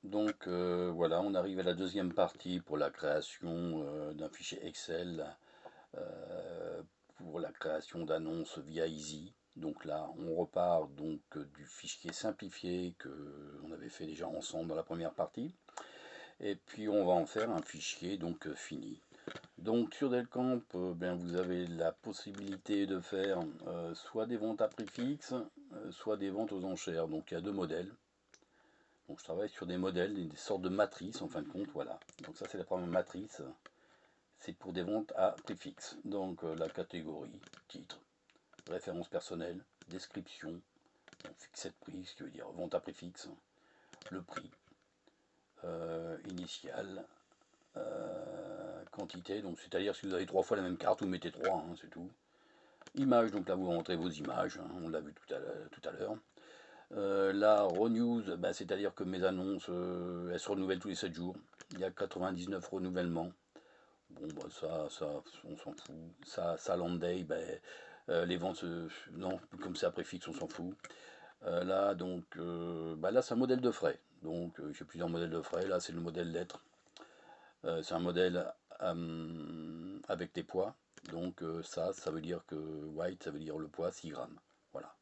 Donc voilà, on arrive à la deuxième partie pour la création d'un fichier Excel euh, pour la création d'annonces via Easy. Donc là, on repart donc du fichier simplifié que on avait fait déjà ensemble dans la première partie. Et puis on va en faire un fichier donc fini. Donc sur Delcamp, ben, vous avez la possibilité de faire soit des ventes à prix fixe, soit des ventes aux enchères. Donc il y a deux modèles. Donc je travaille sur des modèles, des sortes de matrices en fin de compte, voilà. Donc ça c'est la première matrice, c'est pour des ventes à prix fixe. Donc la catégorie, titre, référence personnelle, description, fixé de prix, ce qui veut dire vente à prix fixe, le prix, initial, quantité, donc c'est-à-dire si vous avez trois fois la même carte, vous mettez trois, hein, c'est tout. Image, donc là vous rentrez vos images, hein, on l'a vu tout à l'heure. Là, Renews, bah, c'est-à-dire que mes annonces, elles se renouvellent tous les 7 jours. Il y a 99 renouvellements. Bon, bah, ça on s'en fout. Ça Land Day, bah, les ventes, non, comme c'est à préfixe, on s'en fout. Là, donc, bah, là, c'est un modèle de frais. Donc, j'ai plusieurs modèles de frais. Là, c'est le modèle lettre. C'est un modèle avec des poids. Donc, ça veut dire que white, ça veut dire le poids, 6 grammes. Voilà.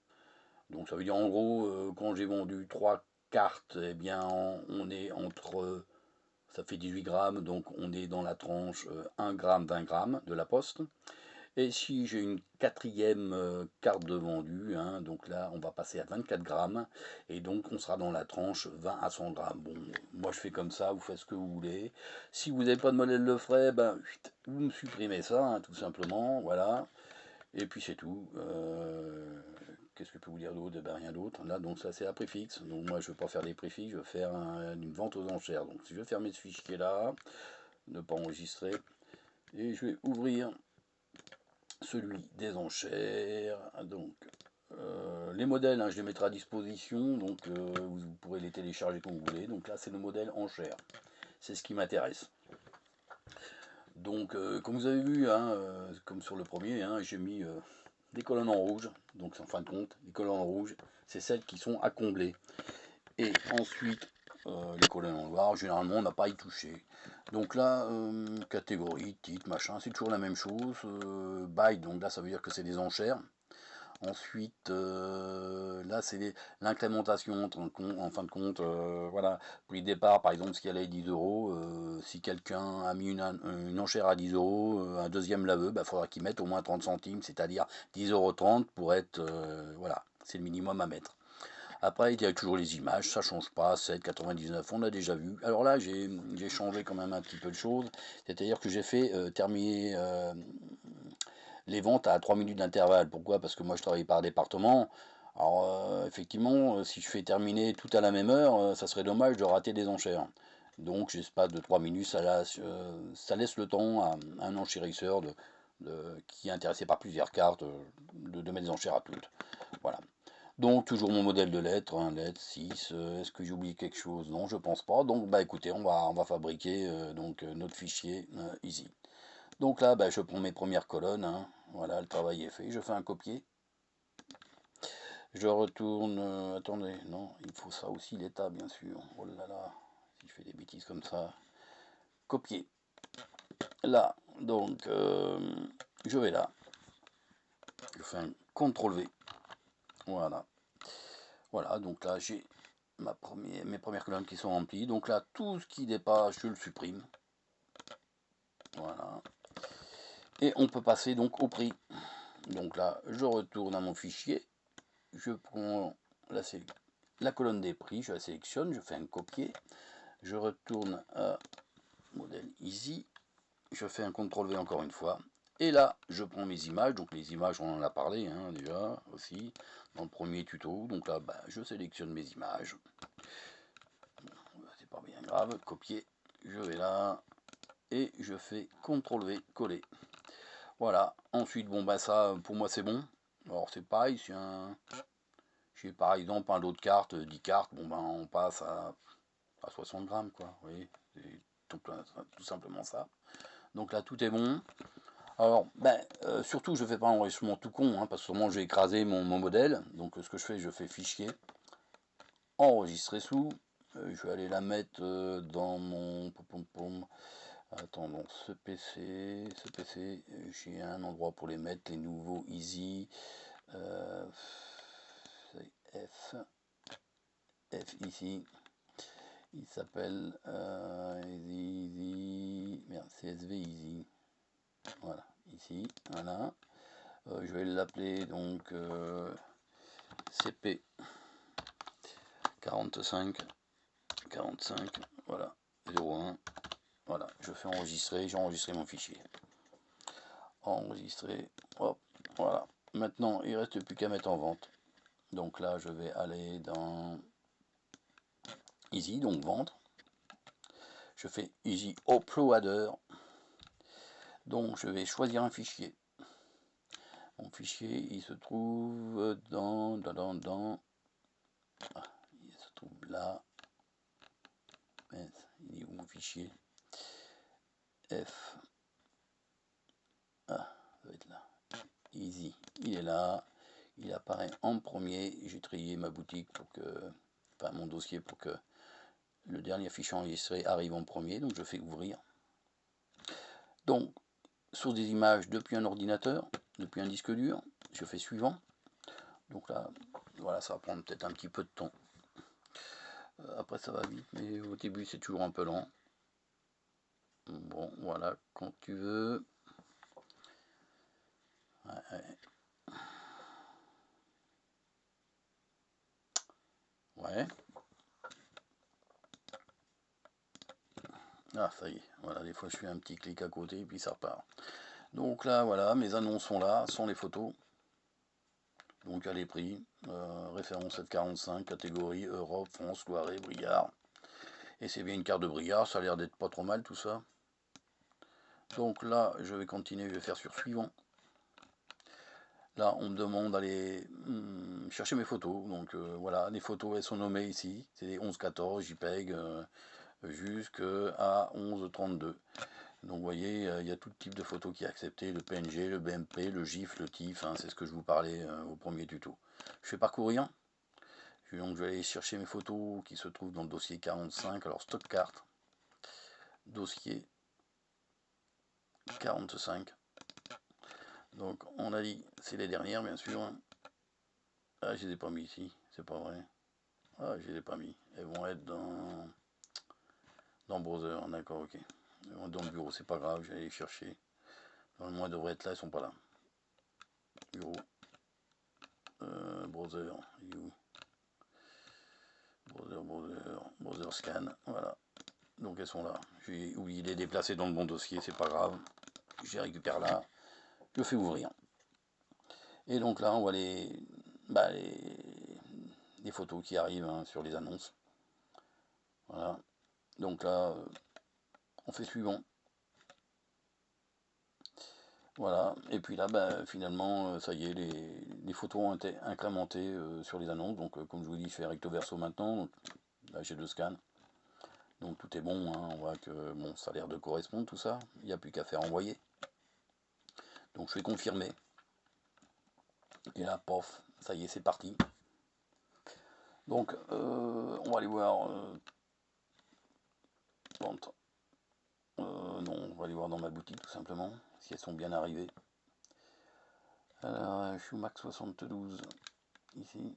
Donc ça veut dire en gros, quand j'ai vendu 3 cartes, eh bien on est entre, ça fait 18 grammes, donc on est dans la tranche 1 gramme, 20 grammes de la poste. Et si j'ai une quatrième carte de vendu, hein, donc là on va passer à 24 grammes, et donc on sera dans la tranche 20 à 100 grammes. Bon, moi je fais comme ça, vous faites ce que vous voulez. Si vous n'avez pas de modèle de frais, ben vous me supprimez ça, hein, tout simplement, voilà. Et puis c'est tout. Qu'est-ce que je peux vous dire d'autre? Ben, rien d'autre. Là, donc ça c'est un préfixe. Donc moi je ne veux pas faire des préfixes, je veux faire une vente aux enchères. Donc si je vais fermer ce fichier là, ne pas enregistrer, et je vais ouvrir celui des enchères. Donc les modèles, hein, je les mettrai à disposition, donc vous pourrez les télécharger comme vous voulez. Donc là c'est le modèle enchères. C'est ce qui m'intéresse. Donc comme vous avez vu, hein, comme sur le premier, hein, j'ai mis des colonnes en rouge, donc en fin de compte, les colonnes en rouge, c'est celles qui sont à combler. Et ensuite, les colonnes en noir, généralement, on n'a pas à y toucher. Donc là, catégorie, titre, machin, c'est toujours la même chose. Buy, donc là, ça veut dire que c'est des enchères. Ensuite, là, c'est l'incrémentation en fin de compte. Voilà, prix de départ, par exemple, ce qui allait 10 euros, si quelqu'un a mis une enchère à 10 euros, un deuxième la veut, bah, faudra qu'il mette au moins 30 centimes, c'est-à-dire 10,30 € pour être. Voilà, c'est le minimum à mettre. Après, il y a toujours les images, ça change pas, 7,99, on a déjà vu. Alors là, j'ai changé quand même un petit peu de choses, c'est-à-dire que j'ai fait terminer les ventes à 3 minutes d'intervalle. Pourquoi? Parce que moi je travaille par département. Alors effectivement, si je fais terminer tout à la même heure, ça serait dommage de rater des enchères. Donc j'espace de 3 minutes, ça laisse le temps à un enchérisseur qui est intéressé par plusieurs cartes de mettre des enchères à toutes. Voilà. Donc toujours mon modèle de lettres, hein, lettre 6. Est-ce que j'ai oublié quelque chose? Non, je pense pas. Donc bah écoutez, on va fabriquer notre fichier easy. Donc là, bah, je prends mes premières colonnes, hein. Voilà, le travail est fait. Je fais un copier. Je retourne. Attendez, non, il faut ça aussi, l'état, bien sûr. Oh là là, si je fais des bêtises comme ça. Copier. Là, donc, je vais là. Je fais un CTRL V. Voilà. Voilà, donc là, j'ai mes premières colonnes qui sont remplies. Donc là, tout ce qui dépasse, je le supprime. Voilà. Et on peut passer donc au prix. Donc là, je retourne à mon fichier. Je prends la colonne des prix, je la sélectionne, je fais un copier, je retourne à modèle easy, je fais un CTRL V encore une fois, et là je prends mes images, donc les images on en a parlé hein, déjà aussi dans le premier tuto, donc là bah, je sélectionne mes images, bon, c'est pas bien grave, copier, je vais là, et je fais CTRL V, coller. Voilà, ensuite bon bah ça pour moi c'est bon, alors c'est pareil, c'est un j'ai par exemple un lot de cartes, 10 cartes, bon ben on passe à 60 grammes quoi, vous voyez, c'est tout simplement ça. Donc là tout est bon. Alors ben surtout je fais pas un enregistrement tout con, hein, parce que moi j'ai écrasé mon modèle, donc ce que je fais fichier, enregistrer sous, je vais aller la mettre dans mon... Attends, donc ce PC, j'ai un endroit pour les mettre, les nouveaux Easy. F ici. Il s'appelle Easy, merde, CSV Easy. Voilà, ici, voilà. Je vais l'appeler donc CP 45, voilà, 01. Voilà, je fais enregistrer, j'ai enregistré mon fichier. Enregistrer, hop, voilà. Maintenant, il ne reste plus qu'à mettre en vente. Donc là, je vais aller dans Easy, donc vendre. Je fais Easy Uploader. Donc je vais choisir un fichier. Mon fichier, il se trouve dans ah, il se trouve là. Il est où mon fichier? F. Ah, ça va être là. Easy. Il est là. Il apparaît en premier. J'ai trié ma boutique pour que, enfin mon dossier pour que le dernier fichier enregistré arrive en premier. Donc je fais ouvrir. Donc, source des images depuis un ordinateur, depuis un disque dur. Je fais suivant. Donc là, voilà, ça va prendre peut-être un petit peu de temps. Après ça va vite, mais au début c'est toujours un peu lent. Bon, voilà, quand tu veux. Ouais. Ah, ça y est, voilà, des fois je fais un petit clic à côté et puis ça repart. Donc là, voilà, mes annonces sont là, sont les photos. Donc à les prix, référence 745, catégorie Europe, France, Loiret, Brigard. Et c'est bien une carte de Brigard, ça a l'air d'être pas trop mal tout ça. Donc là, je vais continuer, je vais faire sur suivant. Là, on me demande d'aller chercher mes photos. Donc voilà, les photos, elles sont nommées ici. C'est les 11-14 JPEG jusqu'à 11-32. Donc vous voyez, il y a tout type de photos qui est accepté. Le PNG, le BMP, le GIF, le TIFF. Hein, c'est ce que je vous parlais au premier tuto. Je fais parcourir. Donc je vais aller chercher mes photos qui se trouvent dans le dossier 45. Alors stock carte. Dossier 45. Donc on a dit, c'est les dernières bien sûr. Ah, je les ai pas mis ici, c'est pas vrai. Ah, je les ai pas mis. Elles vont être dans browser, d'accord, ok. Elles vont être dans le bureau, c'est pas grave, je vais aller les chercher. Normalement, elles devraient être là, elles sont pas là. Bureau. Browser, browser scan, voilà. Donc elles sont là. J'ai oublié de les déplacer dans le bon dossier, c'est pas grave. Je les récupère là, je fais ouvrir. Et donc là, on voit les photos qui arrivent hein, sur les annonces. Voilà. Donc là, on fait suivant. Voilà, et puis là, finalement, ça y est, les photos ont été incrémentées sur les annonces. Donc, comme je vous dis, je fais recto verso maintenant. Donc, là, j'ai 2 scans. Donc, tout est bon. Hein. On voit que bon, ça a l'air de correspondre tout ça. Il n'y a plus qu'à faire envoyer. Donc, je fais confirmer. Et là, pof, ça y est, c'est parti. Donc, on va aller voir. Non, on va aller voir dans ma boutique tout simplement, si elles sont bien arrivées. Alors, je suis Max 72 ici.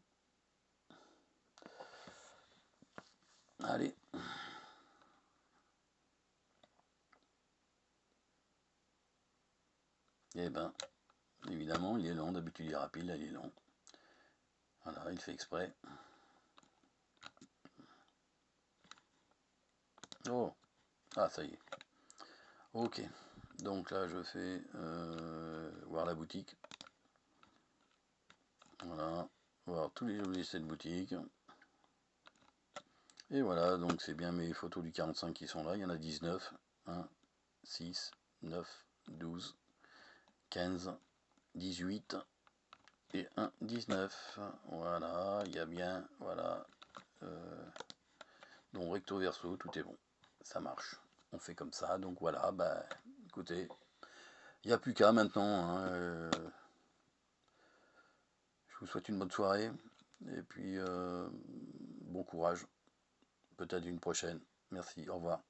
Allez. Et ben, évidemment, il est lent. D'habitude, il est rapide. Là, il est lent. Voilà, il fait exprès. Oh, ah, ça y est. Ok. Donc là, je fais voir la boutique. Voilà. Voir tous les objets de cette boutique. Et voilà, donc c'est bien mes photos du 45 qui sont là. Il y en a 19. 1, 6, 9, 12, 15, 18 et 1, 19. Voilà, il y a bien, voilà. Donc recto verso, tout est bon. Ça marche. On fait comme ça. Donc voilà, écoutez, il n'y a plus qu'à maintenant. Hein, je vous souhaite une bonne soirée. Et puis, bon courage peut-être une prochaine. Merci, au revoir.